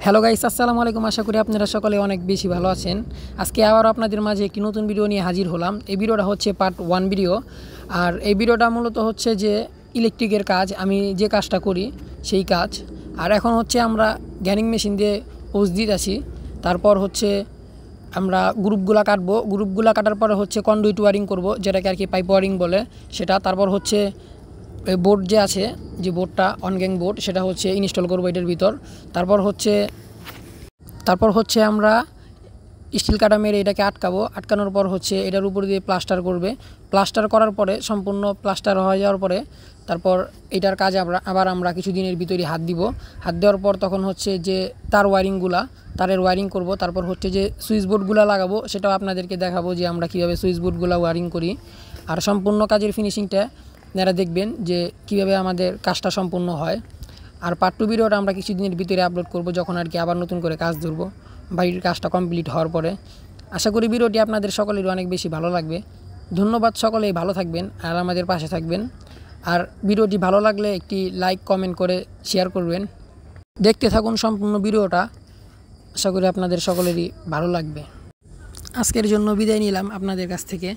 Hello guys, আসসালামু আলাইকুম। আশা করি আপনারা সকলে অনেক বেশি ভালো আছেন। আজকে আবার আপনাদের মাঝে একটি নতুন ভিডিও নিয়ে হাজির হলাম। এই ভিডিওটা হচ্ছে পার্ট 1 ভিডিও। আর এই ভিডিওটা মূলত হচ্ছে যে ইলেকট্রিকের কাজ, আমি যে কাজটা করি সেই কাজ। আর এখন হচ্ছে আমরা গ্যানিং মেশিন দিয়ে পোজ দিতেছি। তারপর হচ্ছে আমরা গ্রুপগুলা কাটবো। গ্রুপগুলা কাটার পরে হচ্ছে কন্ডুইট ওয়ারিং করব, যেটাকে আর কি পাইপ ওয়ারিং বলে সেটা। তারপর হচ্ছে বোর্ড যে আছে, যে বোর্ডটা অনগ্যাং বোর্ড, সেটা হচ্ছে ইনস্টল করবো এটার ভিতর। তারপর হচ্ছে আমরা স্টিল কাটা মেরে এটাকে আটকানোর পর হচ্ছে এটার উপর দিয়ে প্লাস্টার করবে। প্লাস্টার করার পরে, সম্পূর্ণ প্লাস্টার হয়ে যাওয়ার পরে তারপর এটার কাজ আবার আমরা কিছুদিনের ভিতরে হাত দেওয়ার পর তখন হচ্ছে যে তারের ওয়ারিং করব। তারপর হচ্ছে যে সুইচ বোর্ডগুলো লাগাবো, সেটাও আপনাদেরকে দেখাবো যে আমরা কীভাবে সুইচ বোর্ডগুলো ওয়ারিং করি। আর সম্পূর্ণ কাজের ফিনিশিংটা আপনারা দেখবেন যে কীভাবে আমাদের কাজটা সম্পূর্ণ হয়। আর পার্ট 2 ভিডিওটা আমরা কিছুদিনের ভিতরে আপলোড করব, যখন আর কি আবার নতুন করে কাজ ধরবো বাড়ির কাজটা কমপ্লিট হওয়ার পরে। আশা করি ভিডিওটি আপনাদের সকলেরই অনেক বেশি ভালো লাগবে। ধন্যবাদ, সকলেই ভালো থাকবেন আর আমাদের পাশে থাকবেন। আর ভিডিওটি ভালো লাগলে একটি লাইক, কমেন্ট করে শেয়ার করবেন। দেখতে থাকুন সম্পূর্ণ ভিডিওটা, আশা করি আপনাদের সকলেরই ভালো লাগবে। আজকের জন্য বিদায় নিলাম আপনাদের কাছ থেকে।